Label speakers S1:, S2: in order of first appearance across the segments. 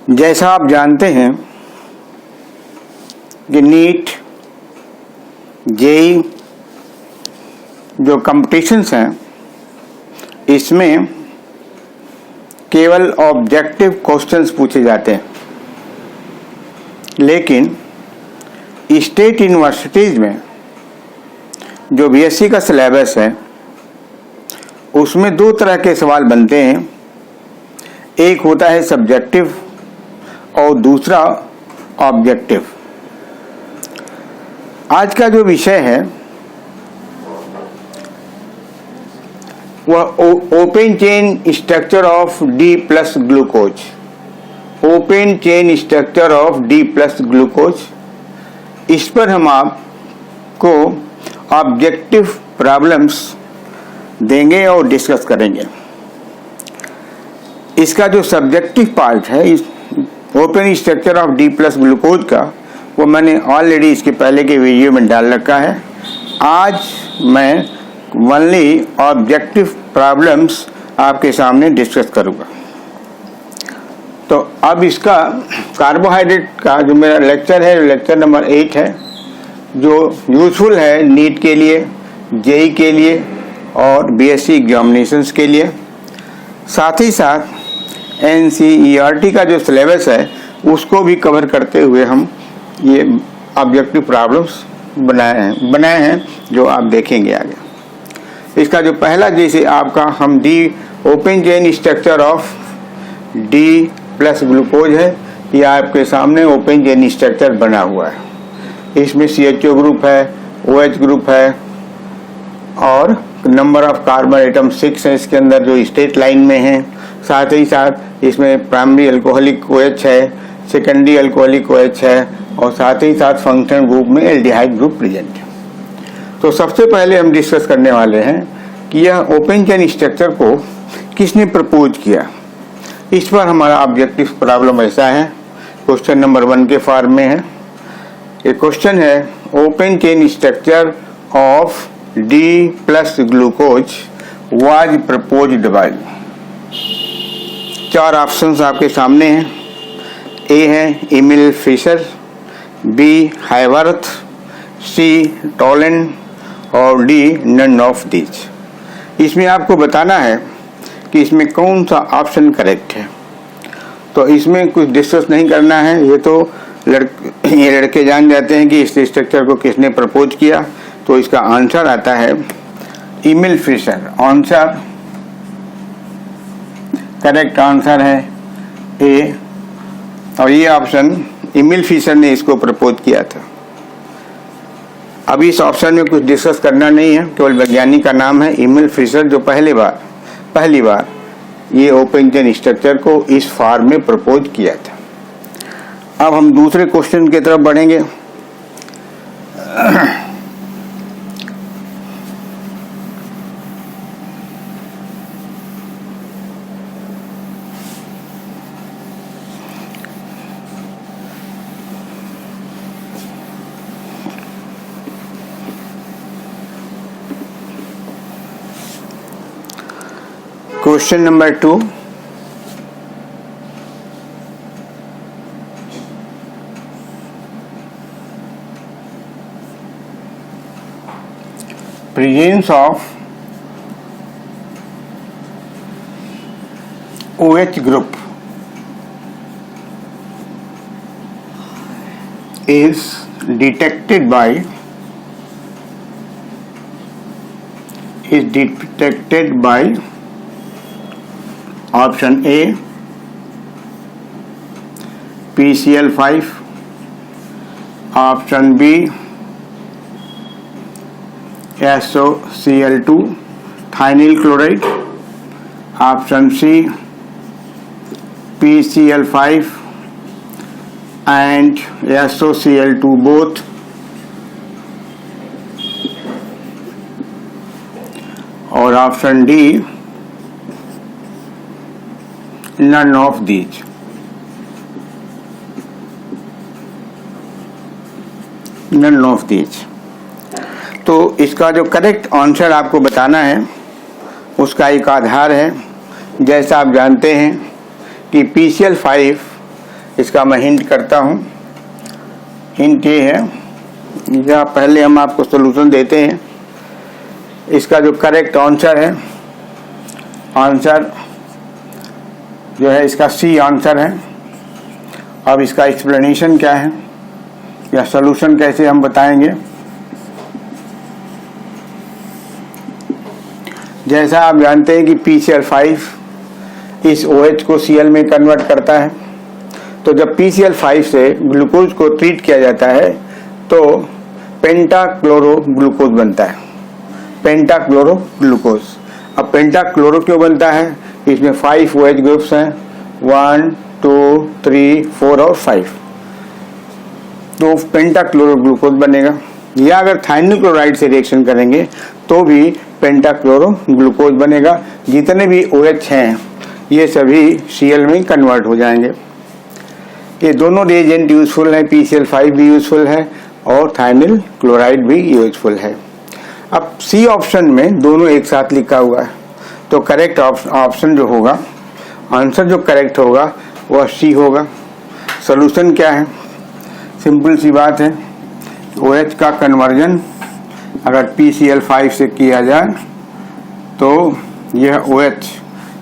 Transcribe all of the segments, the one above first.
S1: जैसा आप जानते हैं कि नीट, जेई जो कॉम्पिटिशन्स हैं इसमें केवल ऑब्जेक्टिव क्वेश्चंस पूछे जाते हैं, लेकिन स्टेट यूनिवर्सिटीज़ में जो बीएससी का सिलेबस है उसमें दो तरह के सवाल बनते हैं। एक होता है सब्जेक्टिव और दूसरा ऑब्जेक्टिव। आज का जो विषय है वह open chain structure of D plus glucose, open chain structure of D plus glucose. इस पर हम आपको ऑब्जेक्टिव प्रॉब्लम्स देंगे और डिस्कस करेंगे। इसका जो सब्जेक्टिव पार्ट है open structure of D plus glucose का, वो मैंने ऑलरेडी इसके पहले के वीडियो में डाल रखा है। आज मैं ओनली ऑब्जेक्टिव प्रॉब्लम्स आपके सामने डिस्कस करूंगा। तो अब इसका कार्बोहाइड्रेट का जो मेरा लेक्चर है, लेक्चर नंबर 8 है, जो यूजफुल है नीट के लिए, जेई के लिए और बीएससी एग्जामिनेशंस के लिए। साथ ही साथ एनसीईआरटी का जो सिलेबस है उसको भी कवर करते हुए हम ये ऑब्जेक्टिव प्रॉब्लम्स बनाए हैं जो आप देखेंगे आगे। इसका जो पहला जैसे आपका हम D open chain structure of D plus glucose है, ये आपके सामने ओपन चेन स्ट्रक्चर बना हुआ है। इसमें CHO ग्रुप है, OH ग्रुप है और नंबर ऑफ कार्बन एटम 6 है इसके अंदर जो स्ट्रेट लाइन में है। साथ ही साथ इसमें प्राइमरी अल्कोहलिक OH है, सेकेंडरी अल्कोहलिक OH है और साथ ही साथ फंक्शनल ग्रुप में एल्डिहाइड ग्रुप प्रेजेंट है। तो सबसे पहले हम डिस्कस करने वाले हैं कि यह ओपन चेन स्ट्रक्चर को किसने प्रपोज किया। इस पर हमारा ऑब्जेक्टिव प्रॉब्लम ऐसा है, क्वेश्चन नंबर 1 के फॉर्म में है। ये क्वेश्चन है open chain structure of D plus glucose was proposed by. 4 options आपके सामने हैं। ए है एमिल फिशर, बी हाइवर्थ, सी टोलन और डी नन ऑफ दीज। इसमें आपको बताना है कि इसमें कौन सा ऑप्शन करेक्ट है। तो इसमें कुछ डिस्कस नहीं करना है, ये तो ये लड़के जान जाते हैं कि इस स्ट्रक्चर को किसने प्रपोज किया। तो इसका आंसर आता है Emil Fischer. Answer correct answer है ए, और ये ऑप्शन एमिल फिशर ने इसको प्रपोज किया था। अभी इस ऑप्शन में कुछ डिस्कस करना नहीं है, केवल वैज्ञानिक का नाम है एमिल फिशर जो पहली बार ये ओपन चेन स्ट्रक्चर को इस फॉर्म में प्रपोज किया था। अब हम दूसरे क्वेश्चन की तरफ बढ़ेंगे। Question number 2, presence of OH group is detected by option A PCl5, option B SOCl2 thionyl chloride, option C PCl5 and SOCl2 both, और option D none of these। none of these। तो इसका जो correct answer आपको बताना है उसका एक आधार है। जैसा आप जानते हैं कि PCl5 इसका मैं हिंट करता हूँ। हिंट ये है, या पहले हम आपको सॉल्यूशन देते हैं। इसका जो करेक्ट आंसर है, आंसर जो है इसका सी आंसर है। अब इसका एक्सप्लेनेशन क्या है या सॉल्यूशन कैसे हम बताएंगे। जैसा आप जानते हैं कि PCl5 इस OH को Cl में कन्वर्ट करता है, तो जब PCl5 से ग्लूकोज को ट्रीट किया जाता है तो पेंटाक्लोरो ग्लूकोज बनता है, पेंटाक्लोरो ग्लूकोज। अब पेंटाक्लोरो क्यों बनता है? इसमें 5 OH ग्रुप्स हैं, 1 2 3 4 और 5, तो पेंटाक्लोरो ग्लूकोज बनेगा। या अगर थाइनिल क्लोराइड से रिएक्शन करेंगे तो भी पेंटाक्लोरो ग्लूकोज बनेगा। जितने भी OH हैं ये सभी Cl में कन्वर्ट हो जाएंगे। ये दोनों रिएजेंट यूजफुल हैं, PCl5 भी यूजफुल है और थाइनिल क्लोराइड भी यूजफुल है। अब सी ऑप्शन में दोनों एक साथ लिखा हुआ है, तो करेक्ट ऑप्शन जो होगा, आंसर जो करेक्ट होगा वह सी होगा। सॉल्यूशन क्या है? सिंपल सी बात है, OH का कन्वर्जन अगर PCl5 से किया जाए तो यह OH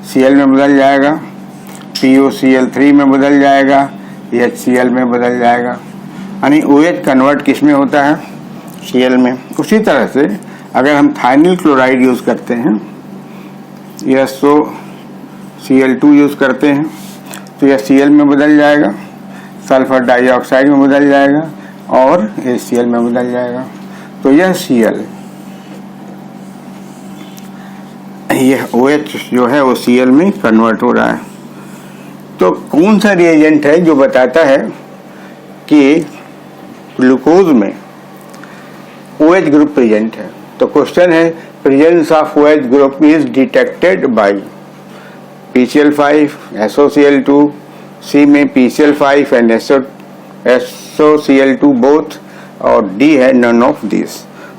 S1: Cl में बदल जाएगा, PuCl3 में बदल जाएगा, HCl में बदल जाएगा। यानी OH कन्वर्ट किस में होता है? Cl में। उसी तरह से अगर हम थाइनिल क्लोराइड यूज़ करते हैं, SOCl2 यूज़ करते हैं, तो यह Cl में बदल जाएगा, सल्फर डाइऑक्साइड में बदल जाएगा और HCl में बदल जाएगा। तो यह Cl, यह OH जो है वो Cl में कन्वर्ट हो रहा है। तो कौन सा रिएजेंट है जो बताता है कि ग्लूकोज में OH ग्रुप प्रेजेंट है? तो क्वेश्चन है, presence of OH group is detected bye PCl5, SOCl2, C में PCl5 एंड SOCl2 बोथ, और डी है नन ऑफ दिस।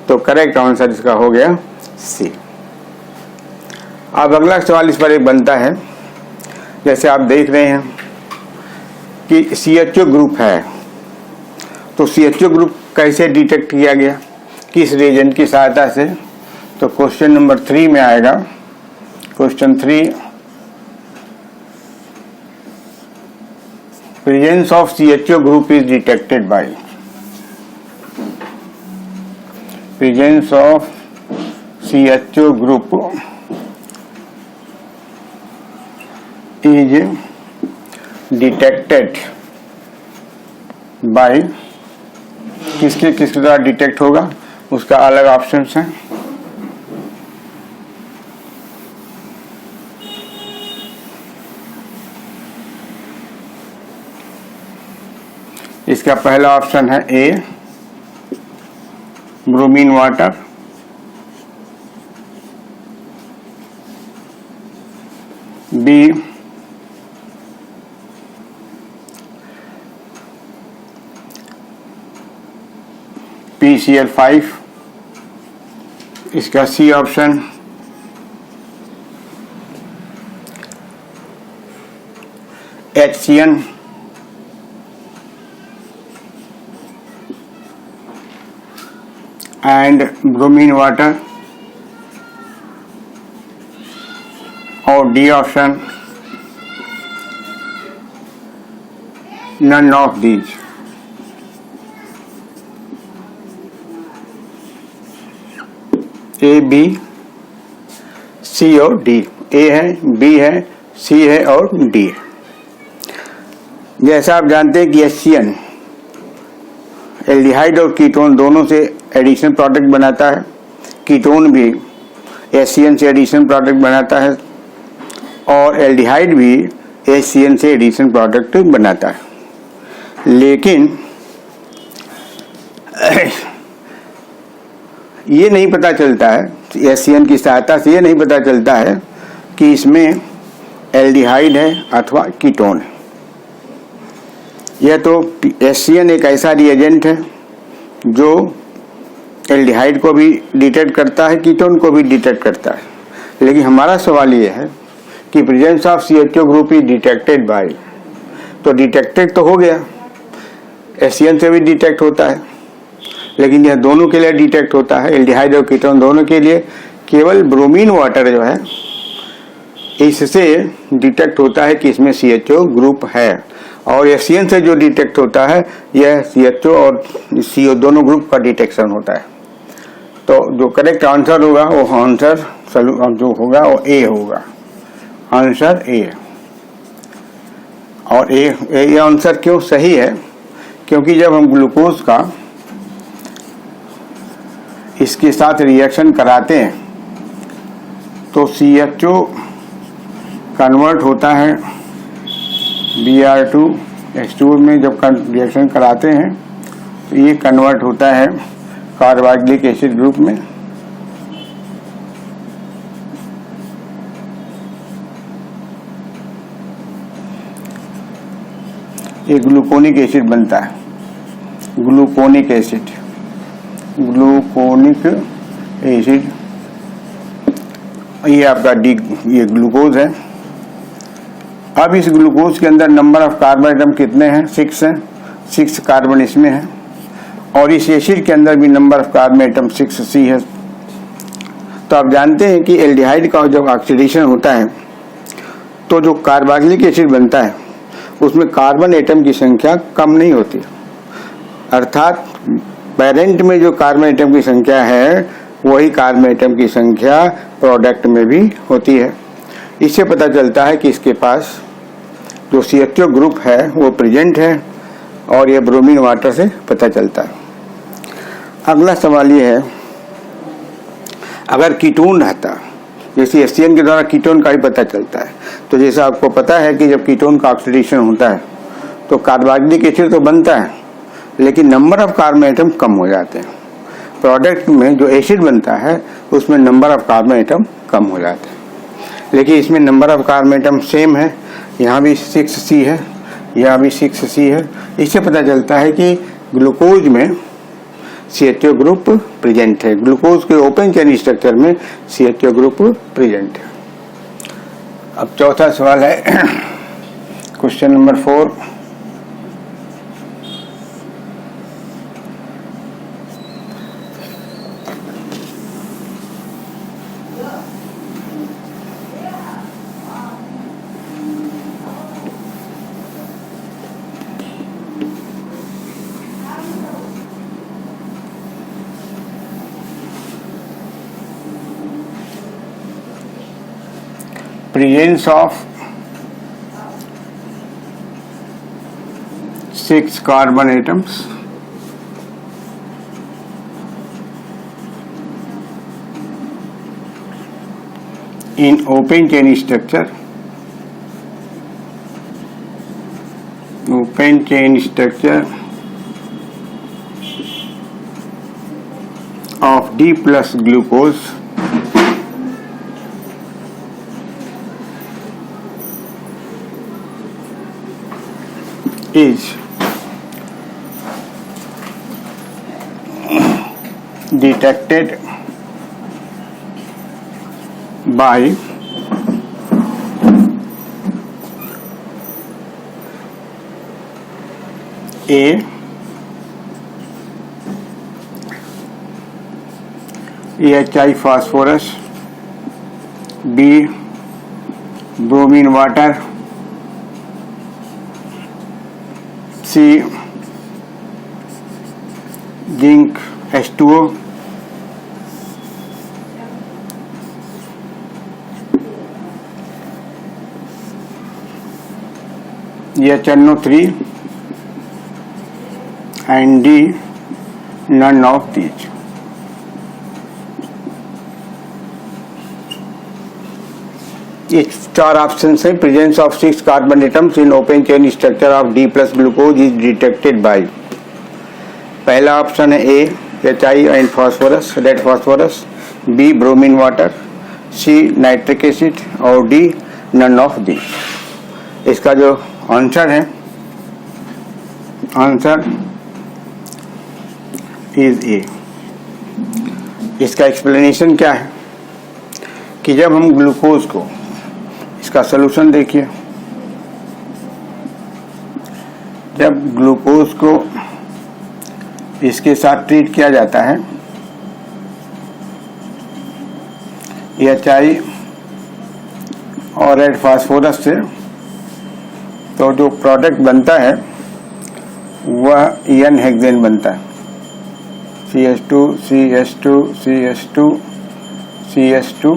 S1: तो करेक्ट आंसर इसका हो गया सी। अब अगला सवाल इस पर एक बनता है, जैसे आप देख रहे हैं कि CHO ग्रुप है, तो CHO ग्रुप कैसे डिटेक्ट किया गया, किस रिएजेंट की सहायता से? तो क्वेश्चन नंबर 3 में आएगा। Question 3, presence of CHO group is detected bye, presence of CHO group is detected by, किसके द्वारा डिटेक्ट होगा उसका अलग ऑप्शन है। इसका पहला ऑप्शन है ए, ब्रोमीन वाटर, बी PCl5, इसका C option, HCN, and bromine water, और D option none of these. A, B, C और डी। ए है, बी है, सी है और डी है। जैसा आप जानते हैं कि HCN एल्डिहाइड और कीटोन दोनों से एडिशन प्रोडक्ट बनाता है, कीटोन भी HCN से एडिशन प्रोडक्ट बनाता है और एल्डिहाइड भी HCN से एडिशन प्रोडक्ट बनाता है। लेकिन ये नहीं पता चलता है, HCN की सहायता से ये नहीं पता चलता है कि इसमें एल्डिहाइड है अथवा कीटोन है। यह तो HCN एक ऐसा रिएजेंट है जो एल्डिहाइड को भी डिटेक्ट करता है, कीटोन को भी डिटेक्ट करता है। लेकिन हमारा सवाल ये है कि presence of CHO group is detected by तो डिटेक्टेड तो हो गया, एसियन से भी डिटेक्ट होता है, लेकिन यह दोनों के लिए डिटेक्ट होता है, एल्डिहाइड और कीटोन दोनों के लिए। केवल ब्रोमीन वाटर जो है इससे डिटेक्ट होता है कि इसमें CHO ग्रुप है, और एसियन से जो डिटेक्ट होता है यह CHO और CO दोनों ग्रुप का डिटेक्शन होता है। तो जो करेक्ट आंसर होगा वो आंसर जो होगा वो A होगा, आंसर A। और ये आंसर क्यों सही है, क्योंकि जब हम ग्लूकोज का इसके साथ रिएक्शन कराते हैं तो CHO कन्वर्ट होता है Br2H2 में। जब रिएक्शन कराते हैं तो ये कन्वर्ट होता है कार्बोक्सिलिक एसिड ग्रुप में। एक ग्लूकोनिक एसिड बनता है, ग्लूकोनिक एसिड, ग्लूकोनिक एसिड, ये आपका ये ग्लूकोज है। अब इस ग्लूकोज के अंदर नंबर ऑफ कार्बन एटम कितने हैं? 6 हैं, 6 कार्बन इसमें है, और इस एसिड के अंदर भी number of carbon atom 6C है। तो आप जानते हैं कि एल्डिहाइड का जब ऑक्सीडेशन होता है तो जो कार्बोक्सिलिक एसिड बनता है उसमें कार्बन एटम की संख्या कम नहीं होती, अर्थात पेरेंट में जो कार्बन एटम की संख्या है वही कार्बन एटम की संख्या प्रोडक्ट में भी होती है। इससे पता चलता है कि इसके पास जो CHO ग्रुप है वो प्रेजेंट है, और ये ब्रोमीन वाटर से पता चलता है। अगला सवाल ये है, अगर कीटोन रहता, जैसे एसियन के द्वारा कीटोन का ही पता चलता है, तो जैसा आपको पता है कि जब कीटोन का ऑक्सीडेशन होता है तो कार्बोक्सिलिक एसिड तो बनता है, लेकिन नंबर ऑफ कार्बन एटम कम हो जाते हैं। प्रोडक्ट में जो एसिड बनता है उसमें नंबर ऑफ कार्बन एटम कम हो जाते हैं, लेकिन इसमें number of carbon atom same है, यहाँ भी 6C है, यहाँ भी 6C है। इससे पता चलता है कि ग्लूकोज में CHO ग्रुप प्रेजेंट है, ग्लूकोज के ओपन चेन स्ट्रक्चर में CHO ग्रुप प्रेजेंट है। अब चौथा सवाल है question number 4। Presence of 6 carbon atoms in open chain structure, open chain structure of D plus glucose is detected by A, AHI phosphorus, B, bromine water, C, zinc H2O, HNO3, and D, none of these. ये 4 option है। Presence of 6 carbon atoms in open chain structure of D plus glucose is detected bye, पहला option है A, HI and phosphorus, red phosphorus, B, bromine water, C, nitric acid, और D, none of the. इसका जो answer है, answer is A। इसका explanation क्या है कि जब हम ग्लूकोज को, इसका सॉल्यूशन देखिए, जब ग्लूकोज को इसके साथ ट्रीट किया जाता है HI और रेड फास्फोरस से, तो जो प्रोडक्ट बनता है वह N हेक्सेन बनता है। CH2 CH2 CH2 CH2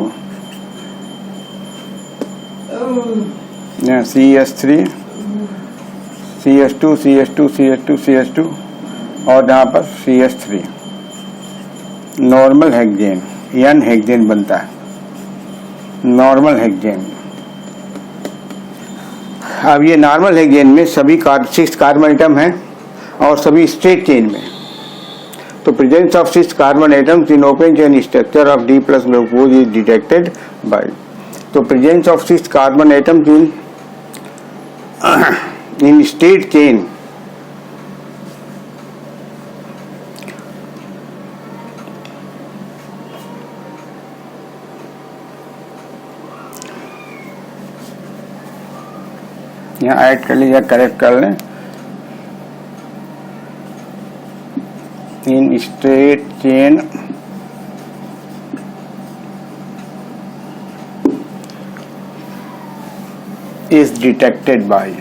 S1: CH3 CH2 CH2 CH2 CH2 और यहाँ पर CH3 normal hexane N hexane बनता है, नॉर्मल हेक्सेन। अब ये नॉर्मल हेक्सेन में सभी 6 कार्बन एटम हैं और सभी स्ट्रेट चेन में। तो presence of 6 carbon atoms in open chain structure of D+ glucose is detected by, तो presence of 6 carbon atoms in straight chain यहाँ ऐड कर लीजिए, करेक्ट कर लें, in straight chain is detected by,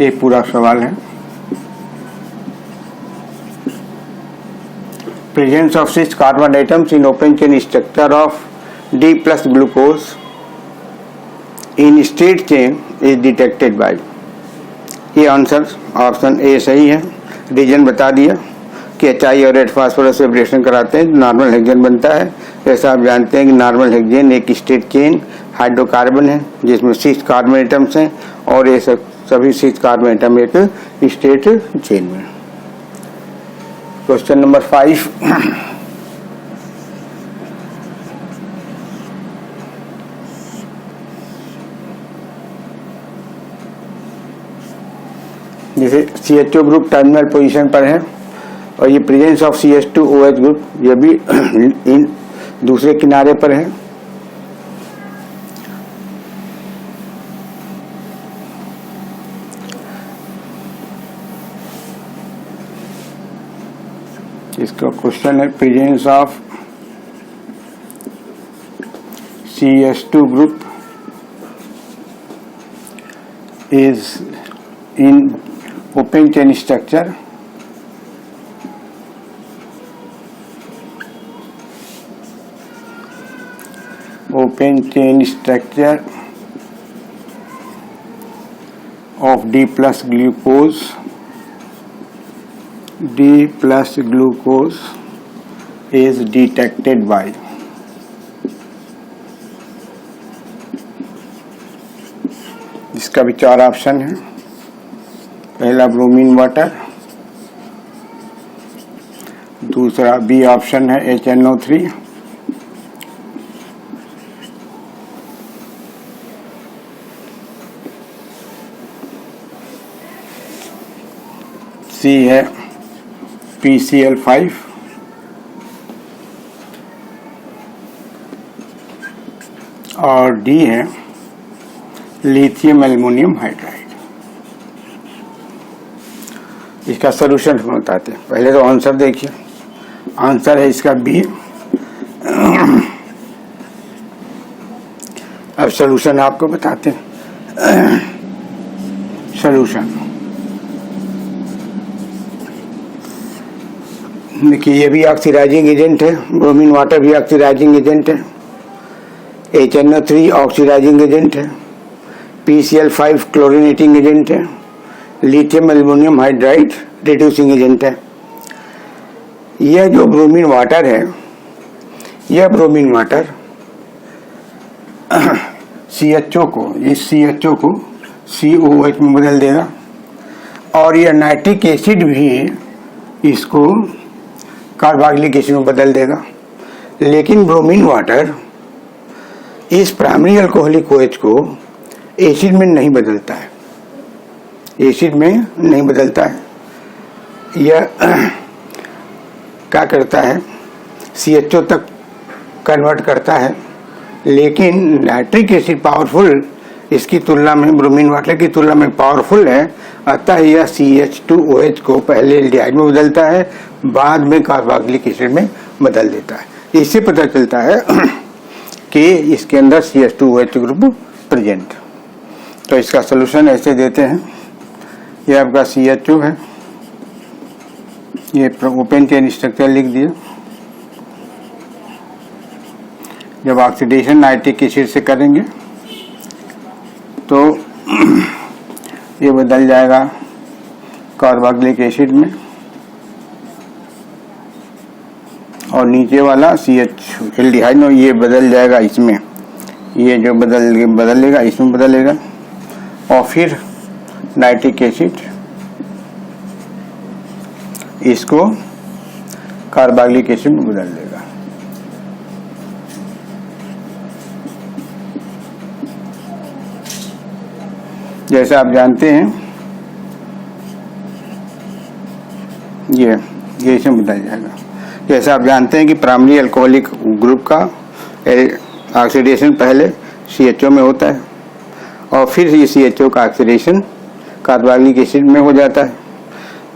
S1: ये पूरा सवाल है। Presence of 6 carbon atoms in open chain structure of D+ glucose in straight chain is detected by, ये आंसर ऑप्शन ए सही है। रीजन बता दिया कि HI और रेड फास्फोरस से रिएक्शन कराते हैं नॉर्मल हेक्सेन बनता है। जैसा आप जानते हैं कि नॉर्मल हेक्सेन एक स्ट्रेट चेन हाइड्रोकार्बन है जिसमें 6 कार्बन एटम्स हैं और ये सभी 6 कार्बन एटम एक स्ट्रेट चेन में। क्वेश्चन नंबर 5, जैसे CH2 ग्रुप टर्मिनल पोजीशन पर है और ये प्रेजेंस ऑफ CH2OH ग्रुप ये भी इन दूसरे किनारे पर है। इसका क्वेश्चन है presence of CH2 group is in open chain structure of D+ glucose is detected by, इसका भी 4 ऑप्शन है। पहला ब्रोमीन वाटर, दूसरा बी ऑप्शन है HNO3, सी है PCl5 और डी है लिथियम एल्युमिनियम हाइड्राइड। इसका सॉल्यूशन बताते हैं। पहले तो आंसर देखिए, आंसर है इसका बी। अब सॉल्यूशन आपको बताते हैं। सॉल्यूशन देखिए, ये भी ऑक्सीडाइजिंग एजेंट है, ब्रोमीन वाटर भी ऑक्सीडाइजिंग एजेंट है, HNO3 ऑक्सीडाइजिंग एजेंट है, PCl5 क्लोरीनेटिंग एजेंट है, lithium aluminium hydride reducing agent है। यह जो ब्रोमीन वाटर है, यह ब्रोमीन वाटर CHO को, इस CHO को COH में बदल देगा और यह नाइट्रिक एसिड भी इसको कार्बोक्सिलिक एसिड में बदल देगा। लेकिन ब्रोमीन वाटर इस प्राइमरी अल्कोहलिक OH को एसिड में नहीं बदलता है, एसिड में नहीं बदलता है। यह क्या करता है, CHO तक कन्वर्ट करता है। लेकिन नाइट्रिक एसिड पावरफुल, इसकी तुलना में ब्रोमीन वाटर की तुलना में पावरफुल है अतः यह CH2OH को पहले एल्डिहाइड में बदलता है, बाद में कार्बोक्सिलिक एसिड में बदल देता है। इससे पता चलता है कि इसके अंदर CH2OH ग्रुप प्रेजेंट। तो इसका सलूशन ऐसे देते हैं, ये आपका CH2 है, ये ओपन चेन स्ट्रक्चर लिख दिया। जब ऑक्सीडेशन नाइट्रिक एसिड से करेंगे तो ये बदल जाएगा कार्बोक्सिलिक एसिड में, और नीचे वाला CH एल्डिहाइड में ये बदल जाएगा इसमें, ये जो बदलेगा इसमें बदलेगा, और फिर नाइट्रिक एसिड इसको कार्बोक्सिलिक एसिड में बदल देगा। जैसे आप जानते हैं ये इसमें बदल जाएगा। जैसे आप जानते हैं कि प्राइमरी अल्कोहलिक ग्रुप का ऑक्सीडेशन पहले CHO में होता है और फिर ये CHO का ऑक्सीडेशन कार्बोक्सिलिक एसिड में हो जाता है।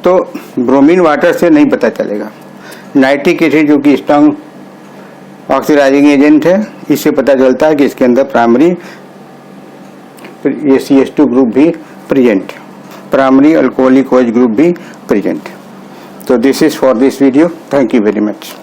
S1: तो ब्रोमीन वाटर से नहीं पता चलेगा। नाइट्रिक एसिड जो कि स्ट्रॉन्ग ऑक्सीडाइजिंग एजेंट है, इससे पता चलता है कि इसके अंदर प्राइमरी ये CH2 ग्रुप भी present, primary alcoholic OH group भी प्रेजेंट। तो this is for this video. Thank you very much.